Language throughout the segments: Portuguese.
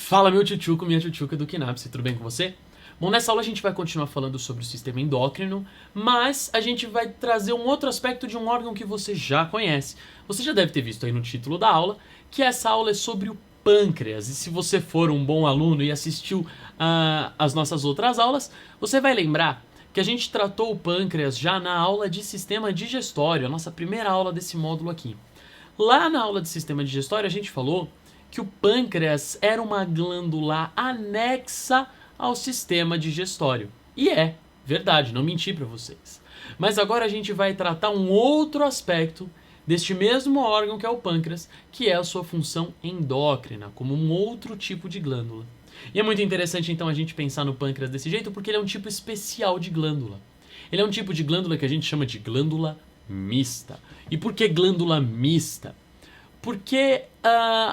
Fala meu tchutchuco, minha tchutchuca do Kinapse, tudo bem com você? Bom, nessa aula a gente vai continuar falando sobre o sistema endócrino, mas a gente vai trazer um outro aspecto de um órgão que você já conhece. Você já deve ter visto aí no título da aula, que essa aula é sobre o pâncreas. E se você for um bom aluno e assistiu as nossas outras aulas, você vai lembrar que a gente tratou o pâncreas já na aula de sistema digestório, a nossa primeira aula desse módulo aqui. Lá na aula de sistema digestório a gente falou que o pâncreas era uma glândula anexa ao sistema digestório. E é verdade, não menti para vocês. Mas agora a gente vai tratar um outro aspecto deste mesmo órgão que é o pâncreas, que é a sua função endócrina, como um outro tipo de glândula. E é muito interessante então a gente pensar no pâncreas desse jeito, porque ele é um tipo especial de glândula. Ele é um tipo de glândula que a gente chama de glândula mista. E por que glândula mista? Porque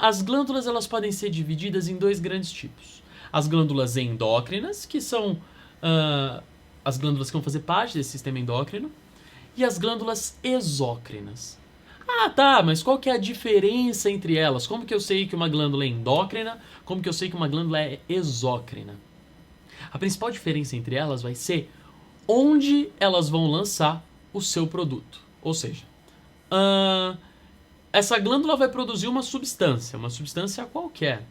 as glândulas elas podem ser divididas em dois grandes tipos. As glândulas endócrinas, que são as glândulas que vão fazer parte desse sistema endócrino, e as glândulas exócrinas. Ah, tá, mas qual que é a diferença entre elas? Como que eu sei que uma glândula é endócrina? Como que eu sei que uma glândula é exócrina? A principal diferença entre elas vai ser onde elas vão lançar o seu produto. Ou seja, essa glândula vai produzir uma substância qualquer.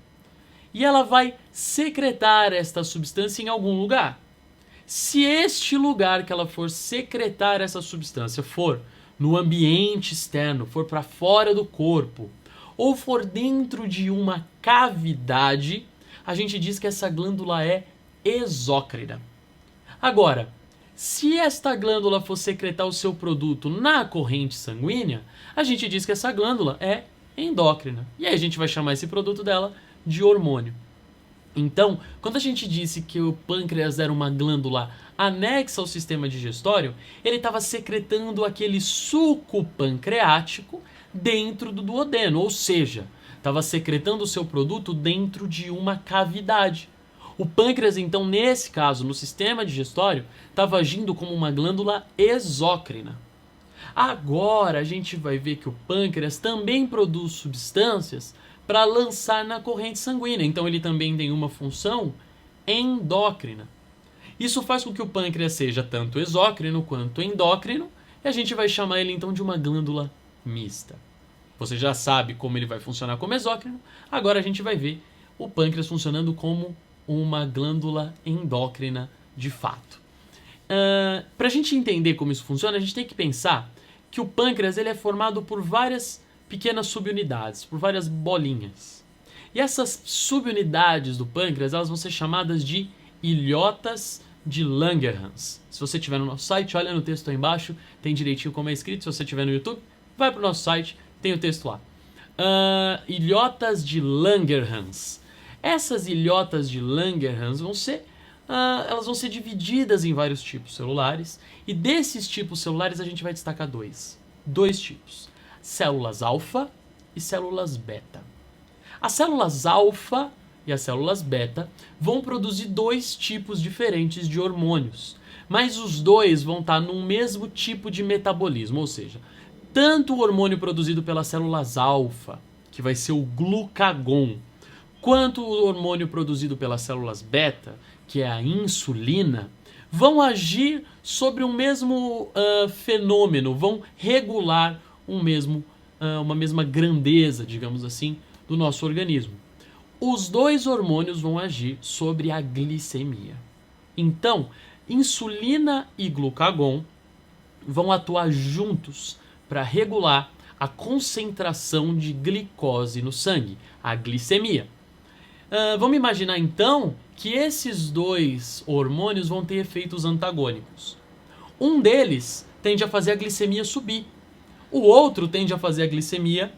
E ela vai secretar esta substância em algum lugar. Se este lugar que ela for secretar essa substância for no ambiente externo, for para fora do corpo, ou for dentro de uma cavidade, a gente diz que essa glândula é exócrina. Agora, se esta glândula for secretar o seu produto na corrente sanguínea, a gente diz que essa glândula é endócrina. E aí a gente vai chamar esse produto dela de hormônio. Então, quando a gente disse que o pâncreas era uma glândula anexa ao sistema digestório, ele estava secretando aquele suco pancreático dentro do duodeno, ou seja, estava secretando o seu produto dentro de uma cavidade. O pâncreas, então, nesse caso, no sistema digestório, estava agindo como uma glândula exócrina. Agora a gente vai ver que o pâncreas também produz substâncias para lançar na corrente sanguínea. Então ele também tem uma função endócrina. Isso faz com que o pâncreas seja tanto exócrino quanto endócrino, e a gente vai chamar ele então de uma glândula mista. Você já sabe como ele vai funcionar como exócrino, agora a gente vai ver o pâncreas funcionando como uma glândula endócrina de fato. Para a gente entender como isso funciona, a gente tem que pensar que o pâncreas ele é formado por várias pequenas subunidades, por várias bolinhas. E essas subunidades do pâncreas elas vão ser chamadas de ilhotas de Langerhans. Se você estiver no nosso site, olha no texto aí embaixo, tem direitinho como é escrito. Se você estiver no YouTube, vai para o nosso site, tem o texto lá. Ilhotas de Langerhans. Essas ilhotas de Langerhans elas vão ser divididas em vários tipos celulares, e desses tipos celulares a gente vai destacar dois tipos: células alfa e células beta. As células alfa e as células beta vão produzir dois tipos diferentes de hormônios, mas os dois vão estar no mesmo tipo de metabolismo, ou seja, tanto o hormônio produzido pelas células alfa, que vai ser o glucagon, quanto o hormônio produzido pelas células beta, que é a insulina, vão agir sobre o mesmo fenômeno, vão regular uma mesma grandeza, digamos assim, do nosso organismo. Os dois hormônios vão agir sobre a glicemia. Então, insulina e glucagon vão atuar juntos para regular a concentração de glicose no sangue, a glicemia. Vamos imaginar então que esses dois hormônios vão ter efeitos antagônicos. Um deles tende a fazer a glicemia subir, o outro tende a fazer a glicemia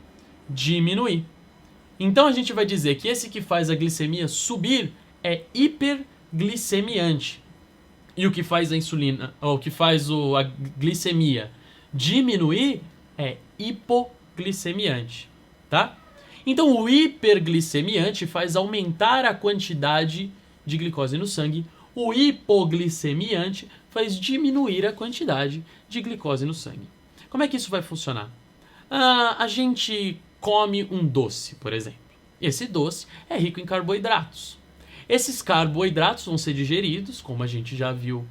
diminuir. Então a gente vai dizer que esse que faz a glicemia subir é hiperglicemiante, e o que faz a insulina, ou o que faz a glicemia diminuir é hipoglicemiante, tá? Então o hiperglicemiante faz aumentar a quantidade de glicose no sangue, o hipoglicemiante faz diminuir a quantidade de glicose no sangue. Como é que isso vai funcionar? A gente come um doce, por exemplo. Esse doce é rico em carboidratos. Esses carboidratos vão ser digeridos, como a gente já viu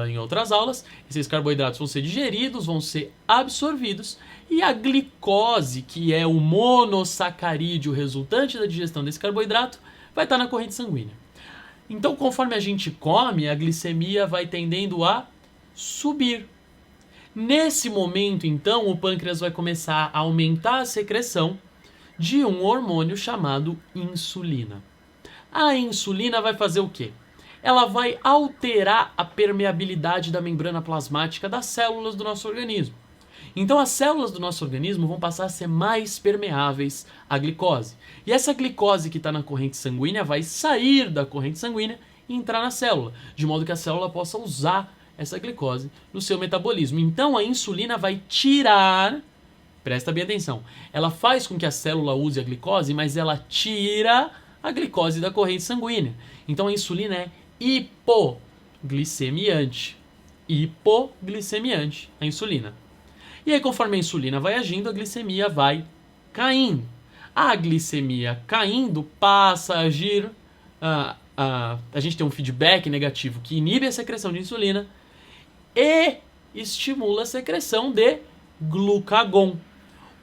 em outras aulas. Esses carboidratos vão ser digeridos, vão ser absorvidos, e a glicose, que é o monossacarídeo resultante da digestão desse carboidrato, vai estar na corrente sanguínea. Então, conforme a gente come, a glicemia vai tendendo a subir. Nesse momento, então, o pâncreas vai começar a aumentar a secreção de um hormônio chamado insulina. A insulina vai fazer o quê? Ela vai alterar a permeabilidade da membrana plasmática das células do nosso organismo. Então as células do nosso organismo vão passar a ser mais permeáveis à glicose. E essa glicose que está na corrente sanguínea vai sair da corrente sanguínea e entrar na célula, de modo que a célula possa usar essa glicose no seu metabolismo. Então a insulina vai tirar, presta bem atenção, ela faz com que a célula use a glicose, mas ela tira a glicose da corrente sanguínea. Então a insulina é hipoglicemiante. Hipoglicemiante, a insulina. E aí, conforme a insulina vai agindo, a glicemia vai caindo. A glicemia caindo passa a agir. A gente tem um feedback negativo que inibe a secreção de insulina e estimula a secreção de glucagon.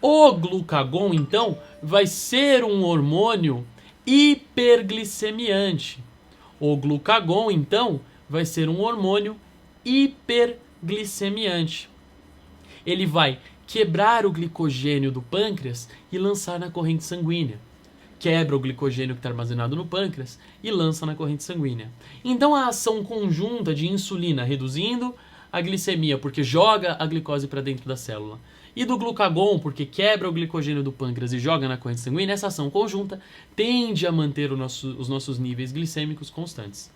O glucagon, então, vai ser um hormônio hiperglicemiante. O glucagon, então, vai ser um hormônio hiperglicemiante. Ele vai quebrar o glicogênio do pâncreas e lançar na corrente sanguínea. Quebra o glicogênio que está armazenado no pâncreas e lança na corrente sanguínea. Então a ação conjunta de insulina reduzindo a glicemia, porque joga a glicose para dentro da célula, e do glucagon, porque quebra o glicogênio do pâncreas e joga na corrente sanguínea, essa ação conjunta tende a manter os nossos níveis glicêmicos constantes.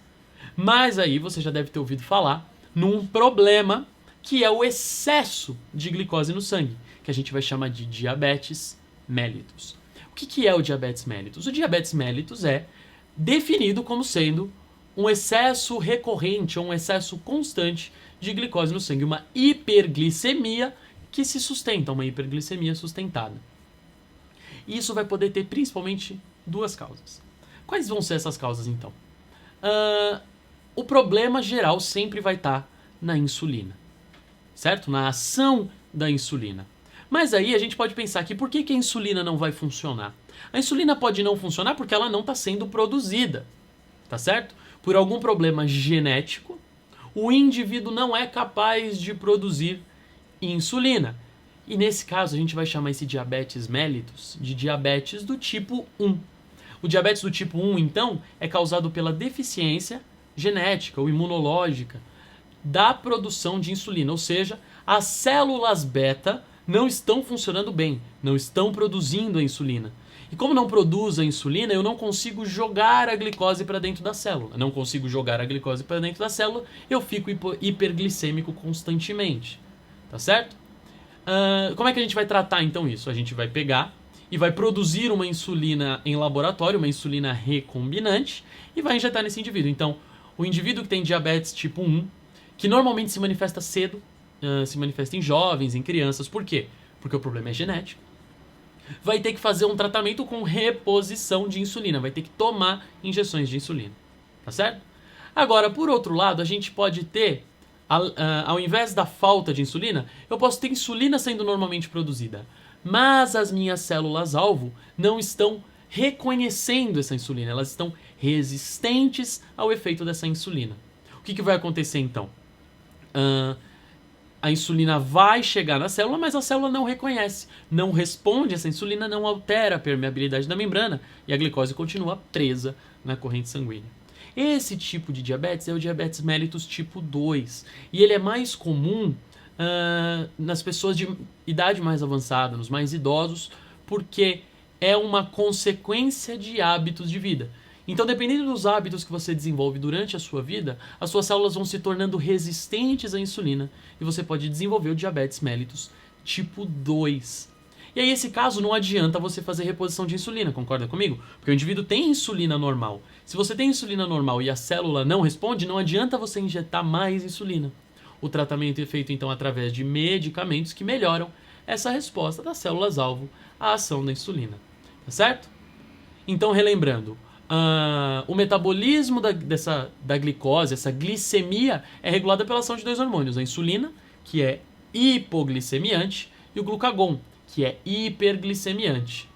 Mas aí você já deve ter ouvido falar num problema que é o excesso de glicose no sangue, que a gente vai chamar de diabetes mellitus. O que é o diabetes mellitus? O diabetes mellitus é definido como sendo um excesso recorrente ou um excesso constante de glicose no sangue, uma hiperglicemia que se sustenta, uma hiperglicemia sustentada. E isso vai poder ter principalmente duas causas. Quais vão ser essas causas, então? O problema geral sempre vai estar na insulina, certo? Na ação da insulina. Mas aí a gente pode pensar aqui, por que a insulina não vai funcionar? A insulina pode não funcionar porque ela não está sendo produzida, tá certo? Por algum problema genético, o indivíduo não é capaz de produzir insulina. E nesse caso a gente vai chamar esse diabetes mellitus de diabetes do tipo 1. O diabetes do tipo 1, então, é causado pela deficiência genética ou imunológica da produção de insulina, ou seja, as células beta não estão funcionando bem, não estão produzindo a insulina. E como não produz a insulina, eu não consigo jogar a glicose para dentro da célula. Não consigo jogar a glicose para dentro da célula, eu fico hiperglicêmico constantemente. Tá certo? Como é que a gente vai tratar então isso? A gente vai pegar e vai produzir uma insulina em laboratório, uma insulina recombinante, e vai injetar nesse indivíduo. Então, o indivíduo que tem diabetes tipo 1, que normalmente se manifesta cedo, se manifesta em jovens, em crianças. Por quê? Porque o problema é genético. Vai ter que fazer um tratamento com reposição de insulina, vai ter que tomar injeções de insulina, tá certo? Agora, por outro lado, a gente pode ter, ao invés da falta de insulina, eu posso ter insulina sendo normalmente produzida, mas as minhas células-alvo não estão reconhecendo essa insulina, elas estão resistentes ao efeito dessa insulina. O que vai acontecer então? A insulina vai chegar na célula, mas a célula não reconhece, não responde a essa insulina, não altera a permeabilidade da membrana e a glicose continua presa na corrente sanguínea. Esse tipo de diabetes é o diabetes mellitus tipo 2 e ele é mais comum nas pessoas de idade mais avançada, nos mais idosos, porque é uma consequência de hábitos de vida. Então, dependendo dos hábitos que você desenvolve durante a sua vida, as suas células vão se tornando resistentes à insulina e você pode desenvolver o diabetes mellitus tipo 2. E aí, nesse caso, não adianta você fazer reposição de insulina, concorda comigo? Porque o indivíduo tem insulina normal. Se você tem insulina normal e a célula não responde, não adianta você injetar mais insulina. O tratamento é feito, então, através de medicamentos que melhoram essa resposta das células-alvo à ação da insulina. Tá certo? Então, relembrando, o metabolismo da glicose, essa glicemia, é regulada pela ação de dois hormônios, a insulina, que é hipoglicemiante, e o glucagon, que é hiperglicemiante.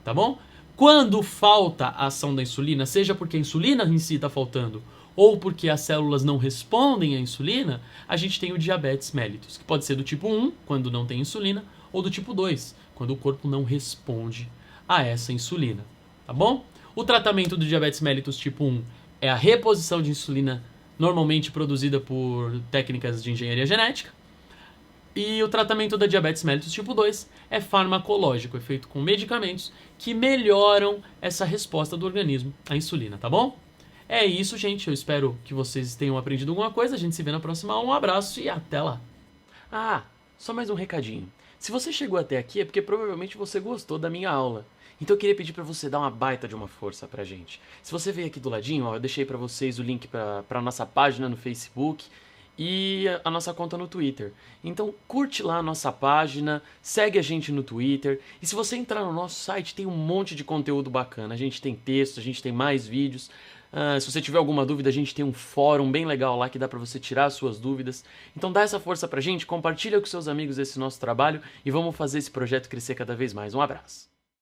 Tá bom? Quando falta a ação da insulina, seja porque a insulina em si está faltando, ou porque as células não respondem à insulina, a gente tem o diabetes mellitus, que pode ser do tipo 1, quando não tem insulina, ou do tipo 2, quando o corpo não responde a essa insulina. Tá bom? O tratamento do diabetes mellitus tipo 1 é a reposição de insulina normalmente produzida por técnicas de engenharia genética. E o tratamento da diabetes mellitus tipo 2 é farmacológico, é feito com medicamentos que melhoram essa resposta do organismo à insulina, tá bom? É isso, gente. Eu espero que vocês tenham aprendido alguma coisa. A gente se vê na próxima aula. Um abraço e até lá. Ah, só mais um recadinho. Se você chegou até aqui é porque provavelmente você gostou da minha aula. Então eu queria pedir pra você dar uma baita de uma força pra gente. Se você veio aqui do ladinho, ó, eu deixei pra vocês o link pra nossa página no Facebook e a nossa conta no Twitter. Então curte lá a nossa página, segue a gente no Twitter. E se você entrar no nosso site, tem um monte de conteúdo bacana. A gente tem texto, a gente tem mais vídeos. Se você tiver alguma dúvida, a gente tem um fórum bem legal lá que dá pra você tirar as suas dúvidas. Então dá essa força pra gente, compartilha com seus amigos esse nosso trabalho e vamos fazer esse projeto crescer cada vez mais. Um abraço.